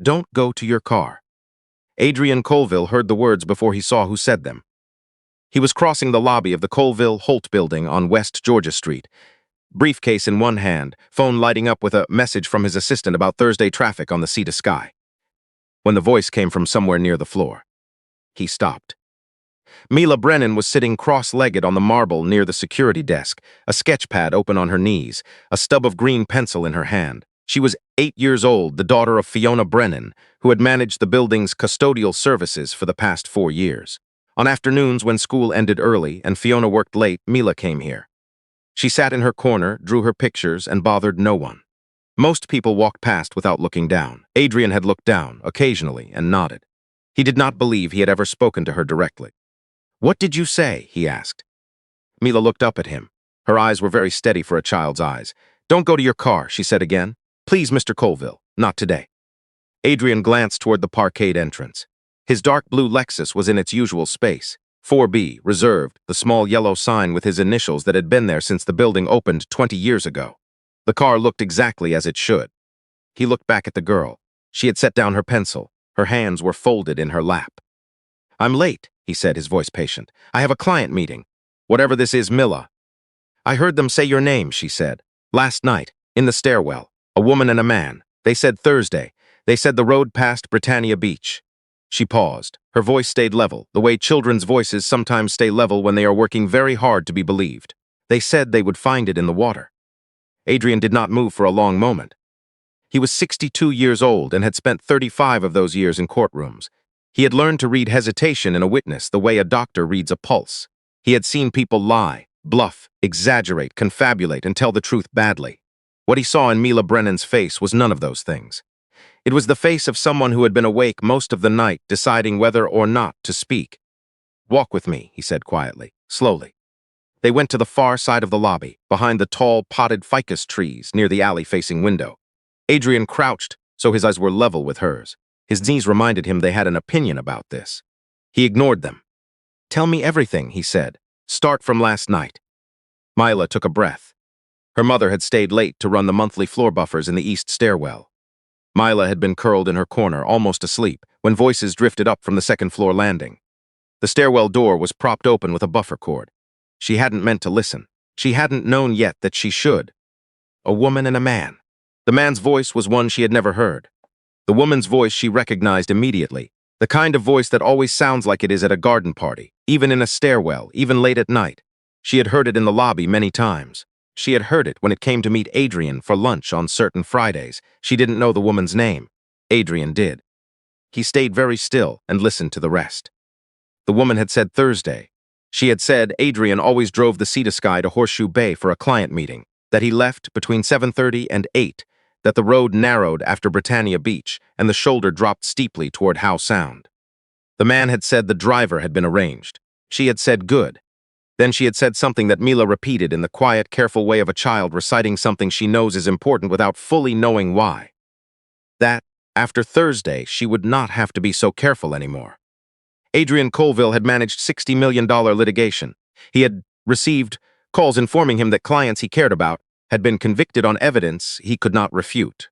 Don't go to your car. Adrian Colville heard the words before he saw who said them. He was crossing the lobby of the Colville-Holt building on West Georgia Street, briefcase in one hand, phone lighting up with a message from his assistant about Thursday traffic on the Sea to Sky. When the voice came from somewhere near the floor, he stopped. Mila Brennan was sitting cross-legged on the marble near the security desk, a sketch pad open on her knees, a stub of green pencil in her hand. She was 8 years old, the daughter of Fiona Brennan, who had managed the building's custodial services for the past 4 years. On afternoons when school ended early and Fiona worked late, Mila came here. She sat in her corner, drew her pictures, and bothered no one. Most people walked past without looking down. Adrian had looked down, occasionally, and nodded. He did not believe he had ever spoken to her directly. "What did you say?" he asked. Mila looked up at him. Her eyes were very steady for a child's eyes. "Don't go to your car," she said again. "Please, Mr. Colville, not today." Adrian glanced toward the parkade entrance. His dark blue Lexus was in its usual space. 4B, reserved, the small yellow sign with his initials that had been there since the building opened 20 years ago. The car looked exactly as it should. He looked back at the girl. She had set down her pencil. Her hands were folded in her lap. "I'm late," he said, his voice patient. "I have a client meeting. Whatever this is, Mila." "I heard them say your name," she said. "Last night, in the stairwell. A woman and a man. They said Thursday. They said the road past Britannia Beach." She paused. Her voice stayed level, the way children's voices sometimes stay level when they are working very hard to be believed. "They said they would find it in the water." Adrian did not move for a long moment. He was 62 years old and had spent 35 of those years in courtrooms. He had learned to read hesitation in a witness the way a doctor reads a pulse. He had seen people lie, bluff, exaggerate, confabulate, and tell the truth badly. What he saw in Mila Brennan's face was none of those things. It was the face of someone who had been awake most of the night, deciding whether or not to speak. "Walk with me," he said quietly, slowly. They went to the far side of the lobby, behind the tall, potted ficus trees near the alley-facing window. Adrian crouched, so his eyes were level with hers. His knees reminded him they had an opinion about this. He ignored them. "Tell me everything," he said. "Start from last night." Mila took a breath. Her mother had stayed late to run the monthly floor buffers in the east stairwell. Mila had been curled in her corner, almost asleep, when voices drifted up from the second-floor landing. The stairwell door was propped open with a buffer cord. She hadn't meant to listen. She hadn't known yet that she should. A woman and a man. The man's voice was one she had never heard. The woman's voice she recognized immediately, the kind of voice that always sounds like it is at a garden party, even in a stairwell, even late at night. She had heard it in the lobby many times. She had heard it when it came to meet Adrian for lunch on certain Fridays. She didn't know the woman's name. Adrian did. He stayed very still and listened to the rest. The woman had said Thursday. She had said Adrian always drove the Sea to Sky to Horseshoe Bay for a client meeting, that he left between 7:30 and 8, that the road narrowed after Britannia Beach and the shoulder dropped steeply toward Howe Sound. The man had said the driver had been arranged. She had said good. Then she had said something that Mila repeated in the quiet, careful way of a child reciting something she knows is important without fully knowing why. That, after Thursday, she would not have to be so careful anymore. Adrian Colville had managed $60 million litigation. He had received calls informing him that clients he cared about had been convicted on evidence he could not refute.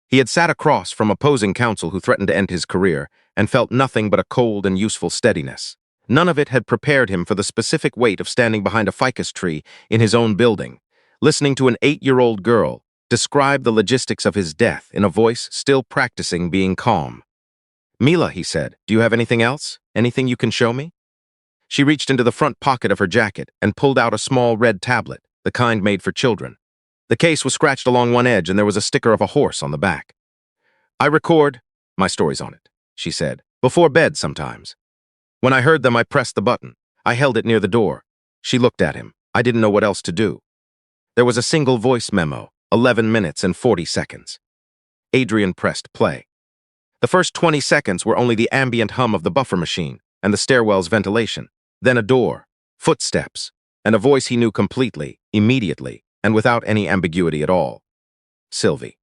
He had sat across from opposing counsel who threatened to end his career and felt nothing but a cold and useful steadiness. None of it had prepared him for the specific weight of standing behind a ficus tree in his own building, listening to an 8-year-old girl describe the logistics of his death in a voice still practicing being calm. "Mila," he said, "do you have anything else? Anything you can show me?" She reached into the front pocket of her jacket and pulled out a small red tablet, the kind made for children. The case was scratched along one edge and there was a sticker of a horse on the back. "I record my stories on it," she said, "before bed sometimes. When I heard them, I pressed the button. I held it near the door." She looked at him. I didn't know what else to do. There was a single voice memo, 11 minutes and 40 seconds. Adrian pressed play. The first 20 seconds were only the ambient hum of the buffer machine and the stairwell's ventilation. Then a door, footsteps, and a voice he knew completely, immediately, and without any ambiguity at all. Sylvie.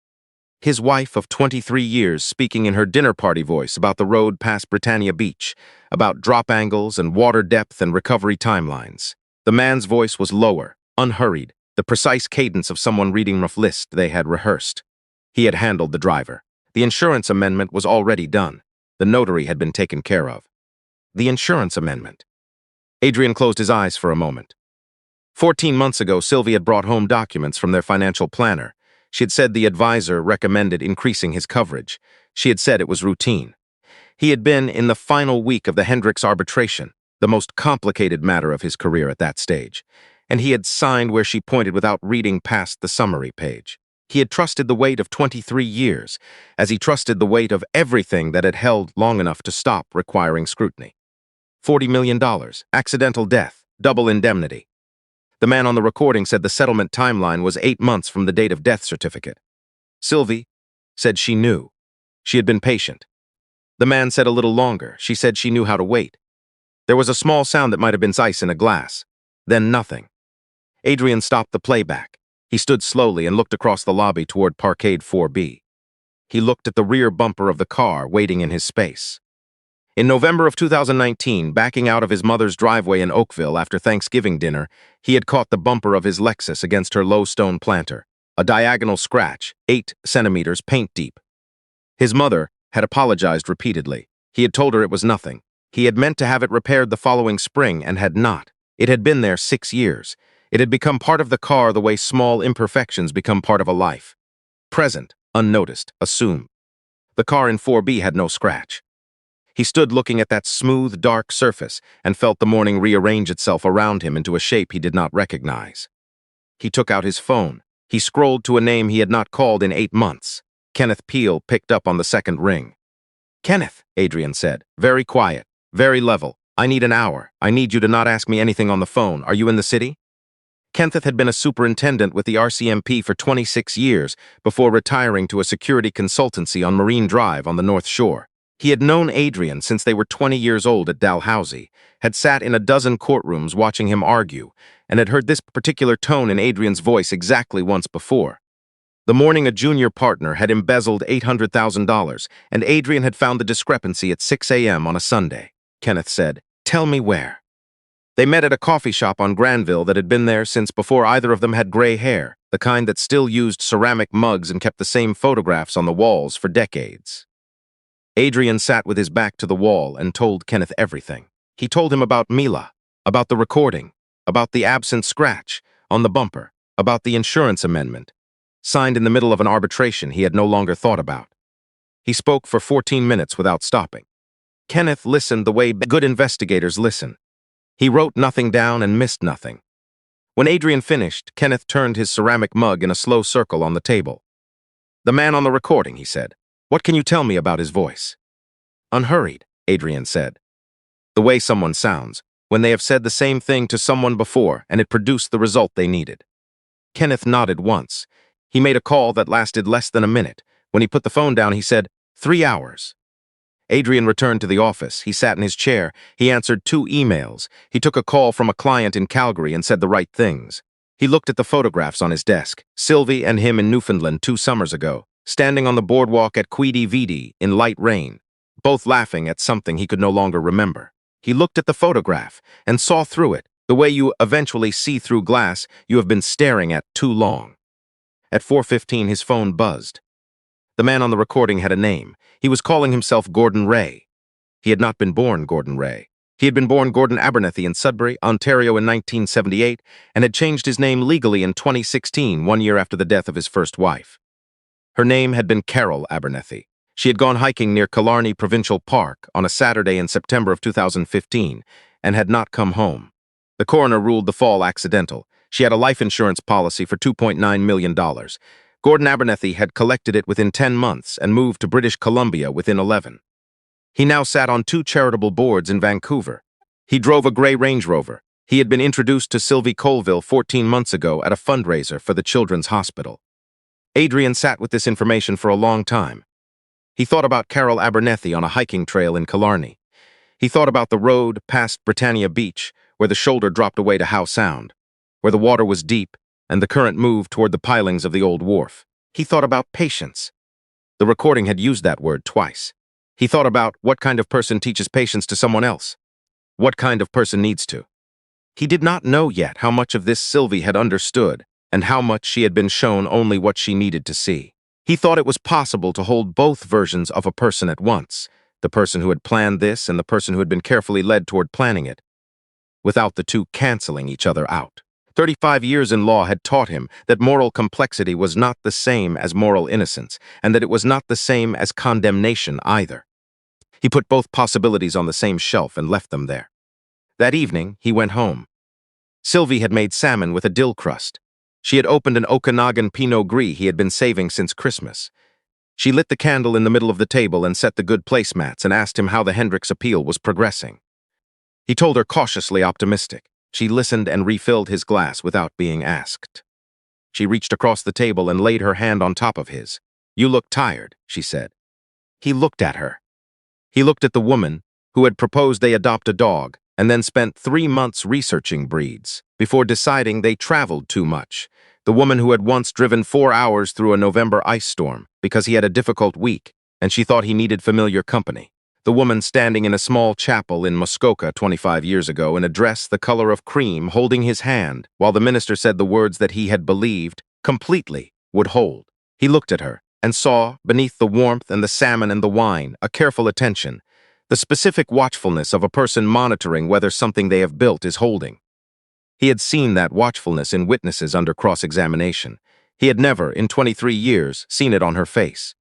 His wife of 23 years speaking in her dinner party voice about the road past Britannia Beach, about drop angles and water depth and recovery timelines. The man's voice was lower, unhurried, the precise cadence of someone reading rough list they had rehearsed. He had handled the driver. The insurance amendment was already done. The notary had been taken care of. The insurance amendment. Adrian closed his eyes for a moment. 14 months ago, Sylvie had brought home documents from their financial planner. She had said the advisor recommended increasing his coverage. She had said it was routine. He had been in the final week of the Hendricks arbitration, the most complicated matter of his career at that stage, and he had signed where she pointed without reading past the summary page. He had trusted the weight of 23 years, as he trusted the weight of everything that had held long enough to stop requiring scrutiny. $40 million, accidental death, double indemnity. The man on the recording said the settlement timeline was 8 months from the date of death certificate. Sylvie said she knew. She had been patient. The man said a little longer. She said she knew how to wait. There was a small sound that might have been ice in a glass. Then nothing. Adrian stopped the playback. He stood slowly and looked across the lobby toward Parkade 4B. He looked at the rear bumper of the car waiting in his space. In November of 2019, backing out of his mother's driveway in Oakville after Thanksgiving dinner, he had caught the bumper of his Lexus against her low stone planter, a diagonal scratch, 8 centimeters paint deep. His mother had apologized repeatedly. He had told her it was nothing. He had meant to have it repaired the following spring and had not. It had been there 6 years. It had become part of the car the way small imperfections become part of a life. Present, unnoticed, assumed. The car in 4B had no scratch. He stood looking at that smooth, dark surface and felt the morning rearrange itself around him into a shape he did not recognize. He took out his phone. He scrolled to a name he had not called in 8 months. Kenneth Peel picked up on the second ring. "Kenneth," Adrian said, very quiet, very level. "I need an hour. I need you to not ask me anything on the phone. Are you in the city?" Kenneth had been a superintendent with the RCMP for 26 years before retiring to a security consultancy on Marine Drive on the North Shore. He had known Adrian since they were 20 years old at Dalhousie, had sat in a dozen courtrooms watching him argue, and had heard this particular tone in Adrian's voice exactly once before. The morning a junior partner had embezzled $800,000, and Adrian had found the discrepancy at 6 a.m. on a Sunday. Kenneth said, "Tell me where." They met at a coffee shop on Granville that had been there since before either of them had gray hair, the kind that still used ceramic mugs and kept the same photographs on the walls for decades. Adrian sat with his back to the wall and told Kenneth everything. He told him about Mila, about the recording, about the absent scratch on the bumper, about the insurance amendment, signed in the middle of an arbitration he had no longer thought about. He spoke for 14 minutes without stopping. Kenneth listened the way good investigators listen. He wrote nothing down and missed nothing. When Adrian finished, Kenneth turned his ceramic mug in a slow circle on the table. "The man on the recording," he said. "What can you tell me about his voice?" "Unhurried," Adrian said. "The way someone sounds, when they have said the same thing to someone before and it produced the result they needed." Kenneth nodded once. He made a call that lasted less than a minute. When he put the phone down, he said, 3 hours. Adrian returned to the office. He sat in his chair. He answered 2 emails. He took a call from a client in Calgary and said the right things. He looked at the photographs on his desk, Sylvie and him in Newfoundland 2 summers ago, standing on the boardwalk at Quidi Vidi in light rain, both laughing at something he could no longer remember. He looked at the photograph and saw through it, the way you eventually see through glass you have been staring at too long. At 4:15, his phone buzzed. The man on the recording had a name. He was calling himself Gordon Ray. He had not been born Gordon Ray. He had been born Gordon Abernethy in Sudbury, Ontario in 1978, and had changed his name legally in 2016, 1 year after the death of his first wife. Her name had been Carol Abernethy. She had gone hiking near Killarney Provincial Park on a Saturday in September of 2015 and had not come home. The coroner ruled the fall accidental. She had a life insurance policy for $2.9 million. Gordon Abernethy had collected it within 10 months and moved to British Columbia within 11. He now sat on 2 charitable boards in Vancouver. He drove a gray Range Rover. He had been introduced to Sylvie Colville 14 months ago at a fundraiser for the Children's Hospital. Adrian sat with this information for a long time. He thought about Carol Abernethy on a hiking trail in Killarney. He thought about the road past Britannia Beach, where the shoulder dropped away to Howe Sound, where the water was deep and the current moved toward the pilings of the old wharf. He thought about patience. The recording had used that word twice. He thought about what kind of person teaches patience to someone else. What kind of person needs to. He did not know yet how much of this Sylvie had understood and how much she had been shown only what she needed to see. He thought it was possible to hold both versions of a person at once, the person who had planned this and the person who had been carefully led toward planning it, without the two canceling each other out. 35 years in law had taught him that moral complexity was not the same as moral innocence, and that it was not the same as condemnation either. He put both possibilities on the same shelf and left them there. That evening, he went home. Sylvie had made salmon with a dill crust. She had opened an Okanagan Pinot Gris he had been saving since Christmas. She lit the candle in the middle of the table and set the good placemats and asked him how the Hendricks appeal was progressing. He told her cautiously optimistic. She listened and refilled his glass without being asked. She reached across the table and laid her hand on top of his. "You look tired," she said. He looked at her. He looked at the woman who had proposed they adopt a dog and then spent 3 months researching breeds before deciding they traveled too much. The woman who had once driven 4 hours through a November ice storm because he had a difficult week and she thought he needed familiar company. The woman standing in a small chapel in Muskoka 25 years ago in a dress the color of cream holding his hand while the minister said the words that he had believed completely would hold. He looked at her and saw, beneath the warmth and the salmon and the wine, a careful attention, the specific watchfulness of a person monitoring whether something they have built is holding. He had seen that watchfulness in witnesses under cross-examination. He had never, in 23 years, seen it on her face.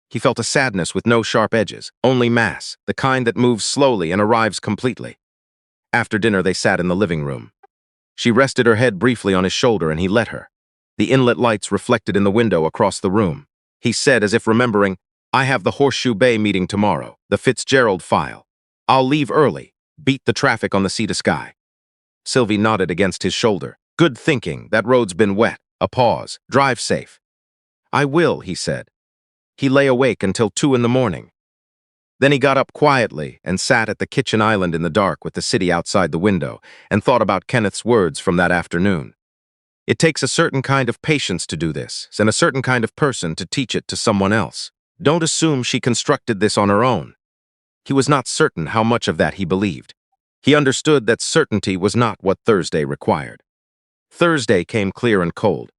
He felt a sadness with no sharp edges, only mass, the kind that moves slowly and arrives completely. After dinner, they sat in the living room. She rested her head briefly on his shoulder and he let her. The inlet lights reflected in the window across the room. He said, as if remembering, "I have the Horseshoe Bay meeting tomorrow, the Fitzgerald file. I'll leave early, beat the traffic on the Sea to Sky." Sylvie nodded against his shoulder. "Good thinking, that road's been wet." A pause. "Drive safe." "I will," he said. He lay awake until 2 in the morning. Then he got up quietly and sat at the kitchen island in the dark with the city outside the window and thought about Kenneth's words from that afternoon. It takes a certain kind of patience to do this, and a certain kind of person to teach it to someone else. Don't assume she constructed this on her own. He was not certain how much of that he believed. He understood that certainty was not what Thursday required. Thursday came clear and cold.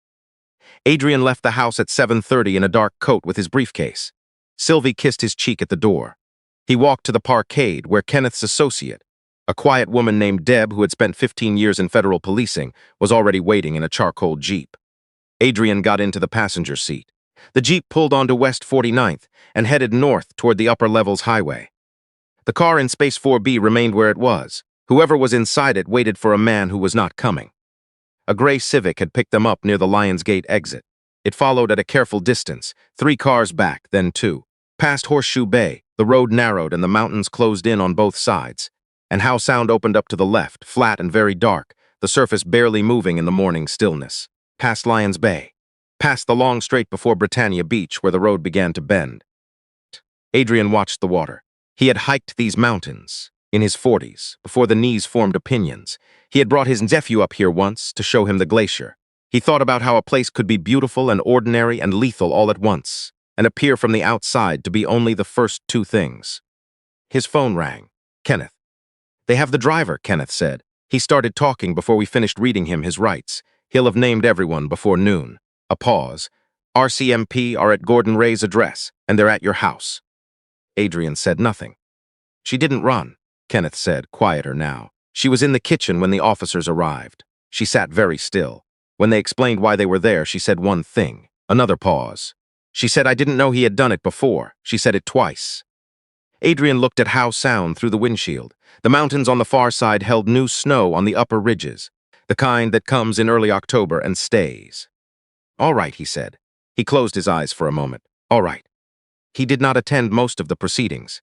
Adrian left the house at 7:30 in a dark coat with his briefcase. Sylvie kissed his cheek at the door. He walked to the parkade where Kenneth's associate, a quiet woman named Deb who had spent 15 years in federal policing, was already waiting in a charcoal Jeep. Adrian got into the passenger seat. The Jeep pulled onto West 49th and headed north toward the upper levels highway. The car in Space 4B remained where it was. Whoever was inside it waited for a man who was not coming. A gray Civic had picked them up near the Lionsgate exit. It followed at a careful distance, 3 cars back, then 2. Past Horseshoe Bay, the road narrowed and the mountains closed in on both sides. And Howe Sound opened up to the left, flat and very dark, the surface barely moving in the morning stillness. Past Lions Bay. Past the long straight before Britannia Beach where the road began to bend. Adrian watched the water. He had hiked these mountains in his 40s, before the knees formed opinions. He had brought his nephew up here once to show him the glacier. He thought about how a place could be beautiful and ordinary and lethal all at once, and appear from the outside to be only the first 2 things. His phone rang. Kenneth. "They have the driver," Kenneth said. "He started talking before we finished reading him his rights. He'll have named everyone before noon." A pause. "RCMP are at Gordon Ray's address, and they're at your house." Adrian said nothing. "She didn't run," Kenneth said, quieter now. "She was in the kitchen when the officers arrived. She sat very still. When they explained why they were there, she said one thing." Another pause. "She said I didn't know he had done it before. She said it twice." Adrian looked at Howe Sound through the windshield. The mountains on the far side held new snow on the upper ridges, the kind that comes in early October and stays. "All right," he said. He closed his eyes for a moment. "All right." He did not attend most of the proceedings.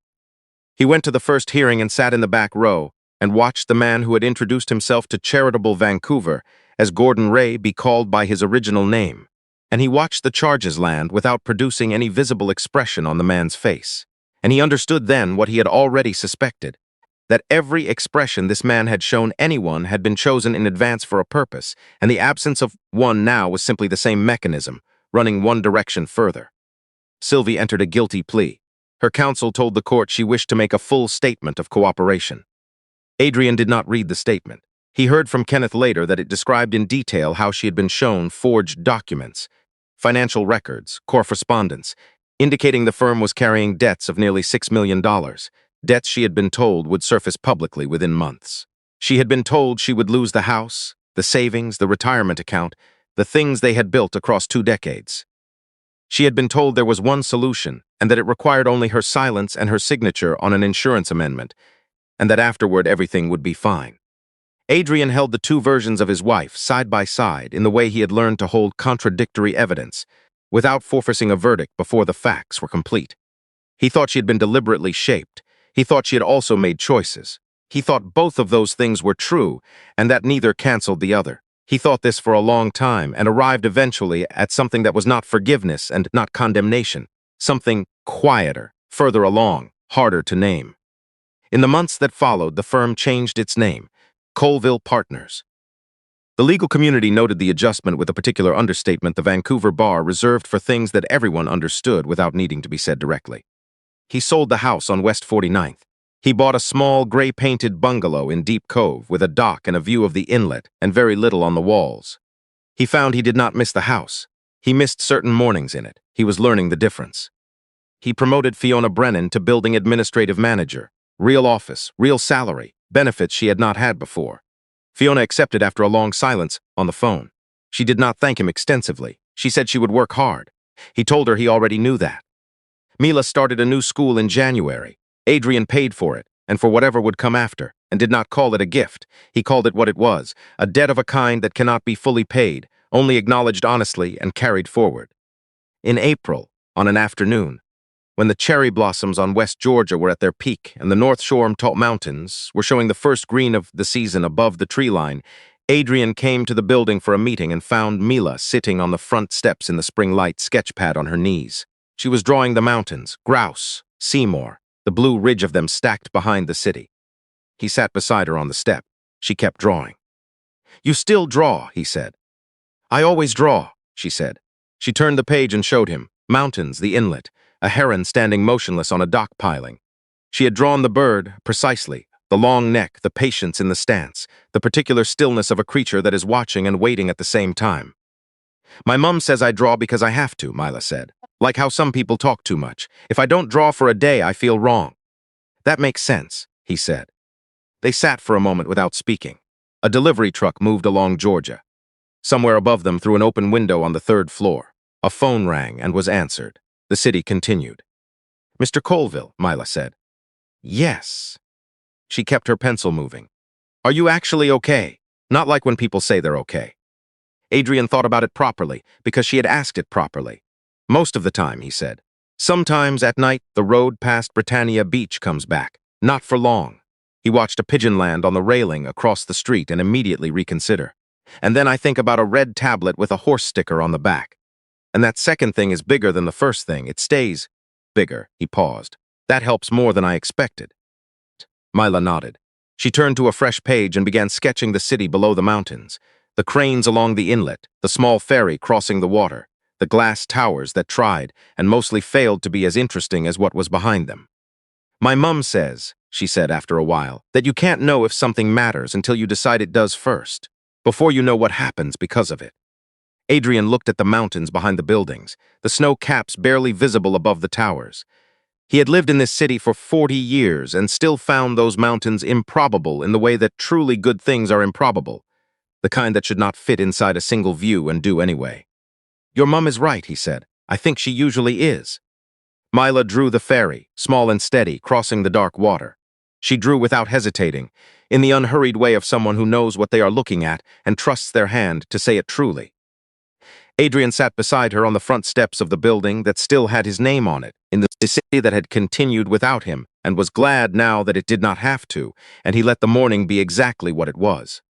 He went to the first hearing and sat in the back row and watched the man who had introduced himself to charitable Vancouver as Gordon Ray be called by his original name. And he watched the charges land without producing any visible expression on the man's face. And he understood then what he had already suspected, that every expression this man had shown anyone had been chosen in advance for a purpose, and the absence of one now was simply the same mechanism, running one direction further. Sylvie entered a guilty plea. Her counsel told the court she wished to make a full statement of cooperation. Adrian did not read the statement. He heard from Kenneth later that it described in detail how she had been shown forged documents. financial records, correspondence, indicating the firm was carrying debts of nearly $6 million, debts she had been told would surface publicly within months. She had been told she would lose the house, the savings, the retirement account, the things they had built across 2 decades. She had been told there was one solution, and that it required only her silence and her signature on an insurance amendment, and that afterward everything would be fine. Adrian held the 2 versions of his wife side by side in the way he had learned to hold contradictory evidence, without forcing a verdict before the facts were complete. He thought she had been deliberately shaped. He thought she had also made choices. He thought both of those things were true, and that neither canceled the other. He thought this for a long time and arrived eventually at something that was not forgiveness and not condemnation, something quieter, further along, harder to name. In the months that followed, the firm changed its name, Colville Partners. The legal community noted the adjustment with a particular understatement the Vancouver bar reserved for things that everyone understood without needing to be said directly. He sold the house on West 49th. He bought a small, gray-painted bungalow in Deep Cove with a dock and a view of the inlet and very little on the walls. He found he did not miss the house. He missed certain mornings in it. He was learning the difference. He promoted Fiona Brennan to building administrative manager. Real office, real salary, benefits she had not had before. Fiona accepted after a long silence on the phone. She did not thank him extensively. She said she would work hard. He told her he already knew that. Mila started a new school in January. Adrian paid for it, and for whatever would come after, and did not call it a gift. He called it what it was, a debt of a kind that cannot be fully paid, only acknowledged honestly and carried forward. In April, on an afternoon, when the cherry blossoms on West Georgia were at their peak and the North Shore Mountains were showing the first green of the season above the tree line, Adrian came to the building for a meeting and found Mila sitting on the front steps in the spring light sketchpad on her knees. She was drawing the mountains, Grouse, Seymour, the blue ridge of them stacked behind the city. He sat beside her on the step. She kept drawing. "You still draw," he said. "I always draw," she said. She turned the page and showed him mountains, the inlet, a heron standing motionless on a dock piling. She had drawn the bird, precisely, the long neck, the patience in the stance, the particular stillness of a creature that is watching and waiting at the same time. "My mum says I draw because I have to," Mila said. "Like how some people talk too much. If I don't draw for a day, I feel wrong." "That makes sense," he said. They sat for a moment without speaking. A delivery truck moved along Georgia. Somewhere above them, through an open window on the 3rd floor, a phone rang and was answered. The city continued. "Mr. Colville," Mila said. "Yes." She kept her pencil moving. "Are you actually okay? Not like when people say they're okay." Adrian thought about it properly, because she had asked it properly. "Most of the time," he said. "Sometimes at night, the road past Britannia Beach comes back. Not for long." He watched a pigeon land on the railing across the street and immediately reconsider. "And then I think about a red tablet with a horse sticker on the back. And that second thing is bigger than the first thing. It stays bigger." He paused. "That helps more than I expected." Mila nodded. She turned to a fresh page and began sketching the city below the mountains, the cranes along the inlet, the small ferry crossing the water, the glass towers that tried and mostly failed to be as interesting as what was behind them. "My mum says," she said after a while, "that you can't know if something matters until you decide it does first, before you know what happens because of it." Adrian looked at the mountains behind the buildings, the snow caps barely visible above the towers. He had lived in this city for 40 years and still found those mountains improbable in the way that truly good things are improbable, the kind that should not fit inside a single view and do anyway. "Your mum is right," he said. "I think she usually is." Mila drew the ferry, small and steady, crossing the dark water. She drew without hesitating, in the unhurried way of someone who knows what they are looking at and trusts their hand to say it truly. Adrian sat beside her on the front steps of the building that still had his name on it, in the city that had continued without him, and was glad now that it did not have to, and he let the morning be exactly what it was.